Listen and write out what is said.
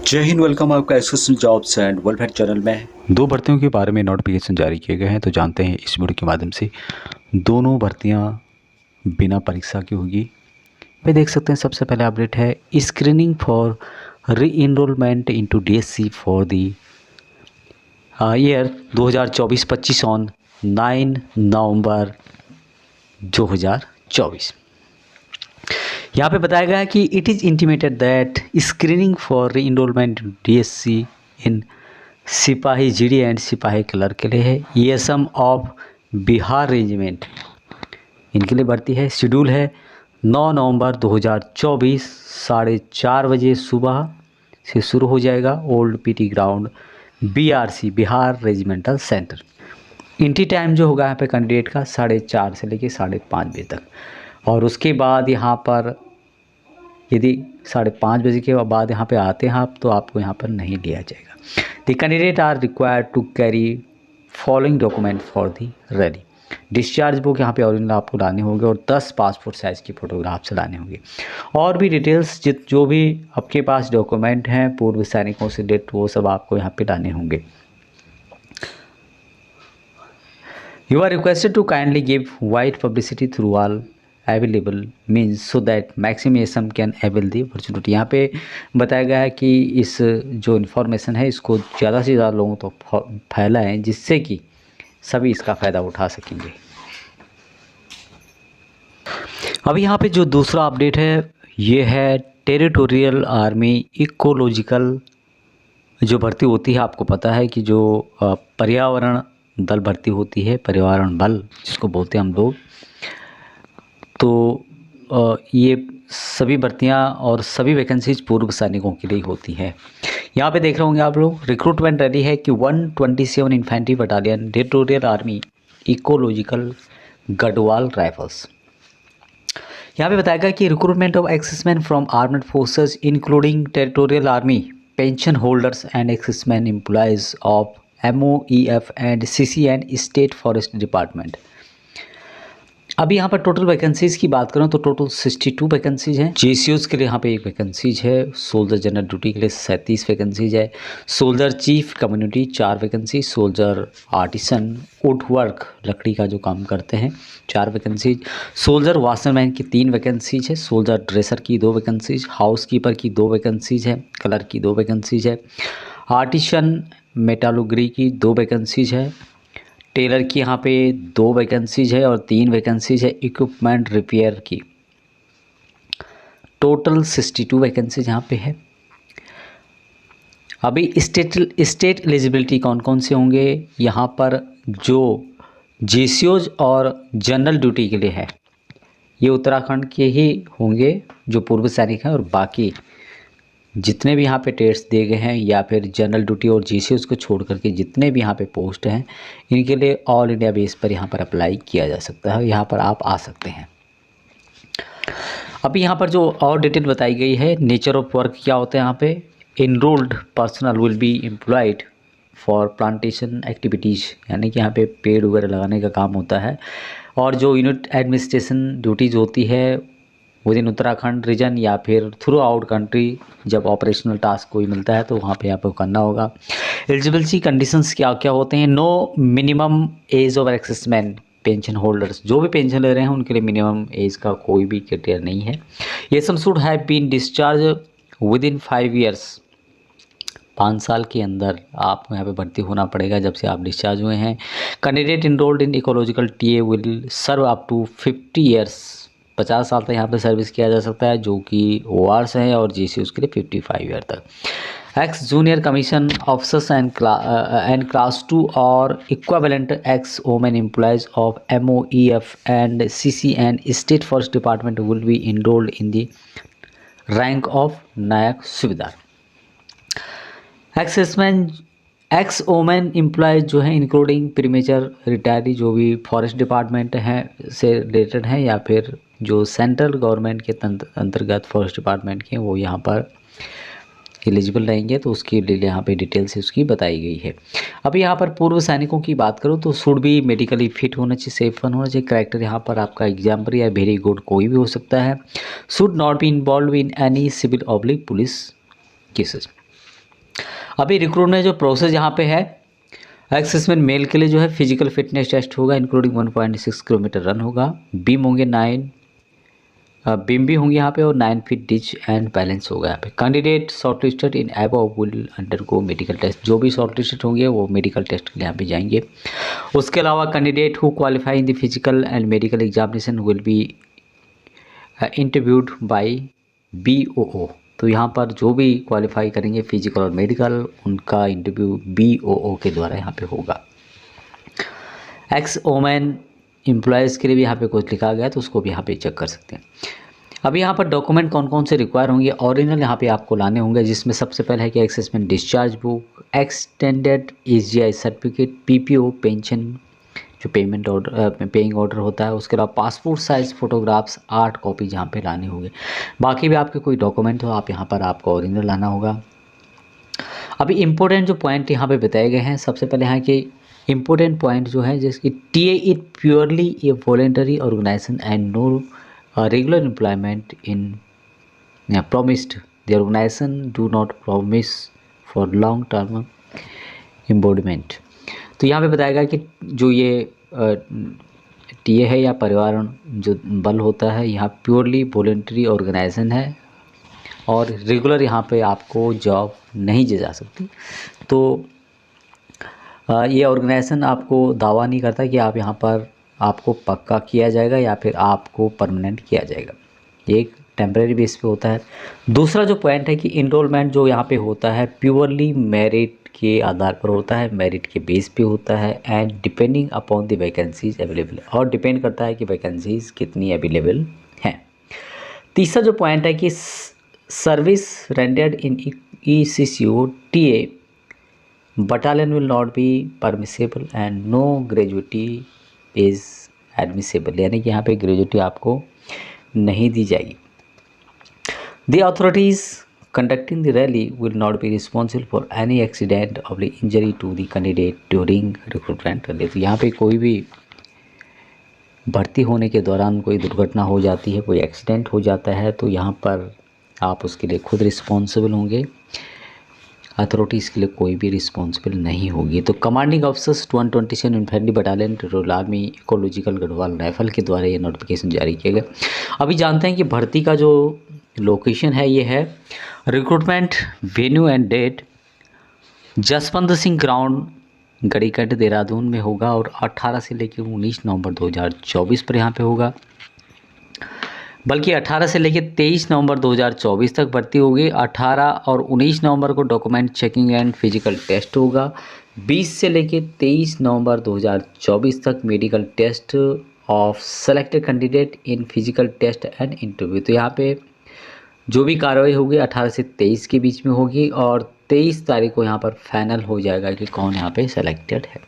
जय हिंद। वेलकम आपका SSC jobs and welfare channel में। दो भर्तियों के बारे में नोटिफिकेशन जारी किए गए हैं, तो जानते हैं इस वीडियो के माध्यम से। दोनों भर्तियां बिना परीक्षा की होगी। पे देख सकते हैं सबसे पहले अपडेट है screening for re enrolment into DSC for the year 2024-25 on 9 November 2024। यहाँ पे बताया गया है कि it is intimated that screening for re enrolment DSC in sipahi GD and सिपाही क्लर्क के लिए है। ईएसएम ऑफ बिहार रेजिमेंट इनके लिए भर्ती है। शेड्यूल है 9 नवंबर 2024 4:30 बजे सुबह से शुरू हो जाएगा। Old PT ground BRC Bihar regimental centre. Entry time जो होगा यहाँ पे कैंडिडेट का 4:30 से लेके 5:30 बजे तक। और उसके बाद यहाँ पर यदि 5:30 बजे के बाद यहाँ पे आते हैं आप, तो आपको यहाँ पर नहीं लिया जाएगा। The candidate are required to carry following document for the rally. Discharge book यहाँ पे ओरिजिनल आपको लाने होंगे और 10 पासपोर्ट साइज़ की फ़ोटोग्राफ्स लाने होंगे। और भी डिटेल्स जो भी आपके पास डॉक्यूमेंट हैं पूर्व सैनिकों से डेट, वो सब आपको यहाँ पे लाने होंगे। You are requested to kindly give wide publicity through all available means so that maximization can avail the opportunity। यहाँ पे बताया गया है कि इस जो इन्फॉर्मेशन है इसको ज़्यादा से ज़्यादा लोगों तक फैलाएं, जिससे कि सभी इसका फ़ायदा उठा सकेंगे। अभी यहाँ पे जो दूसरा अपडेट है ये है टेरिटोरियल आर्मी इकोलॉजिकल जो भर्ती होती है। आपको पता है कि जो पर्यावरण दल भर्ती होती है, पर्यावरण बल जिसको बोलते हैं हम लोग, तो ये सभी भर्तियां और सभी वैकेंसीज पूर्व सैनिकों के लिए होती हैं। यहाँ पे देख रहे होंगे आप लोग, रिक्रूटमेंट रेडी है कि 127 infantry battalion territorial army ecological Garhwal rifles. यहाँ पे बताया गया कि recruitment of ex servicemen from armed forces including territorial army pension holders and ex servicemen employees of MOEF and CC and state forest department. अभी यहाँ पर टोटल वैकेंसीज़ की बात करें तो टोटल 62 वैकेंसीज हैं। JCOs के लिए यहाँ पे 1 वैकेंसीज है। सोल्जर जनरल ड्यूटी के लिए 37 वैकेंसीज है। Soldier chief community 4 vacancy. Soldier artisan would work लकड़ी का जो काम करते हैं 4 वैकेंसीज। सोल्जर वाशरमैन की 3 वैकेंसीज है। सोल्जर ड्रेसर की 2 वैकेंसीज। हाउस कीपर की 2 वैकेंसीज है। क्लर्क की 2 वैकेंसीज है। आर्टिसन मेटालुगरी की 2 वैकेंसीज है। टेलर की यहाँ पे 2 वैकेंसीज है और 3 वैकेंसीज है इक्विपमेंट रिपेयर की। टोटल 62 वैकेंसीज यहाँ पे है। अभी स्टेट एलिजिबिलिटी कौन कौन से होंगे यहाँ पर, जो JCOs और जनरल ड्यूटी के लिए है ये उत्तराखंड के ही होंगे जो पूर्व सैनिक हैं, और बाकी जितने भी यहाँ पे टेस्ट दिए गए हैं या फिर जनरल ड्यूटी और JCOs को छोड़ करके जितने भी यहाँ पे पोस्ट हैं इनके लिए ऑल इंडिया बेस पर यहाँ पर अप्लाई किया जा सकता है। यहाँ पर आप आ सकते हैं। अभी यहाँ पर जो और डिटेल बताई गई है, नेचर ऑफ वर्क क्या होता है यहाँ पे। Enrolled personal will be employed for plantation activities, यानी कि यहाँ पे पेड़ वगैरह लगाने का काम होता है। और जो यूनिट एडमिनिस्ट्रेशन ड्यूटीज़ होती है विद इन उत्तराखंड रीजन या फिर थ्रू आउट कंट्री, जब ऑपरेशनल टास्क कोई मिलता है तो वहाँ पे आपको करना होगा। एलिजिबिलिटी कंडीशंस क्या क्या होते हैं। No minimum age of ex servicemen pension holders, जो भी पेंशन ले रहे हैं उनके लिए मिनिमम एज का कोई भी क्राइटेरिया नहीं है। ये some should have been discharge within 5 years, 5 साल के अंदर आपको यहाँ पे भर्ती होना पड़ेगा जब से आप डिस्चार्ज हुए हैं। Candidate enrolled in ecological TA will serve up to 50 years, 50 साल तक यहाँ पे सर्विस किया जा सकता है, जो कि ORs हैं, और JCOs के लिए 55 ईयर तक। Ex junior commission officers and class 2 और equivalent ex women employees of MOEF and CC and state forest department will be enrolled in the rank of naik subedar. Ex servicemen x women employees जो हैं including premature retiree, जो भी forest department हैं से related हैं या फिर जो सेंट्रल गवर्नमेंट के अंतर्गत फॉरेस्ट डिपार्टमेंट के, वो यहाँ पर एलिजिबल रहेंगे। तो उसके लिए यहाँ पे डिटेल से उसकी बताई गई है। अभी यहाँ पर पूर्व सैनिकों की बात करूँ तो शुड भी मेडिकली फिट होना चाहिए, सेफ वन होना चाहिए। कैरेक्टर यहाँ पर आपका एग्जाम्पल या वेरी गुड कोई भी हो सकता है। Should not be involve in any civil oblique police cases. अभी रिक्रूटमेंट जो प्रोसेस यहाँ पे है, एक्सेसमेंट मेल के लिए जो है फिजिकल फिटनेस टेस्ट होगा इंक्लूडिंग 1.6 किलोमीटर रन होगा, बीम होंगे 9 बीम भी होंगे यहाँ पे, और 9 फीट डिच एंड बैलेंस होगा यहाँ पे। Candidate shortlisted in above will undergo medical test, जो भी शॉर्टलिस्टेड होंगे वो मेडिकल टेस्ट के लिए यहाँ पे जाएंगे। उसके अलावा candidate who qualify in the physical and medical examination will be interviewed bye BOO। तो यहाँ पर जो भी क्वालिफाई करेंगे फिजिकल और मेडिकल, उनका इंटरव्यू BOO के द्वारा यहाँ पे होगा। एक्स ओमेन एम्प्लॉयज़ के लिए भी यहाँ पे कुछ लिखा गया, तो उसको भी यहाँ पे चेक कर सकते हैं। अभी यहाँ पर डॉक्यूमेंट कौन कौन से रिक्वायर होंगे, ओरिजिनल यहाँ पे आपको लाने होंगे, जिसमें सबसे पहले है कि assessment discharge book, extended SGI certificate, PPO pension जो पेमेंट ऑर्डर पेइंग ऑर्डर होता है, उसके अलावा पासपोर्ट साइज़ फ़ोटोग्राफ्स 8 कॉपी यहाँ पे लाने होंगे। बाकी भी आपके कोई डॉक्यूमेंट हो आप यहाँ पर आपको ओरिजिनल लाना होगा। अभी इम्पोर्टेंट जो पॉइंट यहाँ पे बताए गए हैं, सबसे पहले यहाँ के इम्पोर्टेंट पॉइंट जो है, जैसे कि TA it purely a voluntary organisation and no regular employment in promised, the organization do not promise for long term embodiment। तो यहाँ पे बताएगा कि जो ये TA है या परिवार जो बल होता है, यहाँ प्योरली वॉलेंटरी ऑर्गेनाइजेशन है और रेगुलर यहाँ पे आपको जॉब नहीं दी जा सकती। तो ये ऑर्गेनाइजेशन आपको दावा नहीं करता कि आप यहाँ पर आपको पक्का किया जाएगा या फिर आपको परमानेंट किया जाएगा, ये एक टेम्परेरी बेस पे होता है। दूसरा जो पॉइंट है कि इनरोलमेंट जो यहाँ पे होता है प्योरली मेरिट के आधार पर होता है, मेरिट के बेस पे होता है, and depending upon the vacancies available, और डिपेंड करता है कि वैकेंसीज कितनी अवेलेबल हैं। तीसरा जो पॉइंट है कि service rendered in ECCO TA battalion will not be permissible and no gratuity is admissible, यानी कि यहाँ पे ग्रेजुटी आपको नहीं दी जाएगी। The authorities conducting the rally will not be responsible for any accident or injury to the candidate during recruitment rally। तो यहाँ पे कोई भी भर्ती होने के दौरान कोई दुर्घटना हो जाती है, कोई एक्सीडेंट हो जाता है, तो यहाँ पर आप उसके लिए खुद रिस्पॉन्सिबल होंगे, अथॉरिटी इसके लिए कोई भी रिस्पॉन्सिबल नहीं होगी। तो commanding officers 127 infantry battalion royal army ecological Garhwal rifle के द्वारा ये नोटिफिकेशन जारी किया गया। अभी जानते हैं कि भर्ती का जो लोकेशन है ये है recruitment venue and date Jaswant Singh ground Garhi Cantt Dehradun में होगा, और 18 से लेकर 19 नवंबर 2024 पर यहाँ पे होगा। बल्कि 18 से लेकर 23 नवंबर 2024 तक भर्ती होगी। 18 और 19 नवंबर को document checking and physical test होगा। 20 से लेकर 23 नवंबर 2024 तक medical test of selected candidate in physical test and interview. तो यहाँ पे जो भी कार्रवाई होगी 18 से 23 के बीच में होगी, और 23 तारीख को यहाँ पर फाइनल हो जाएगा कि कौन यहाँ पे सेलेक्टेड है।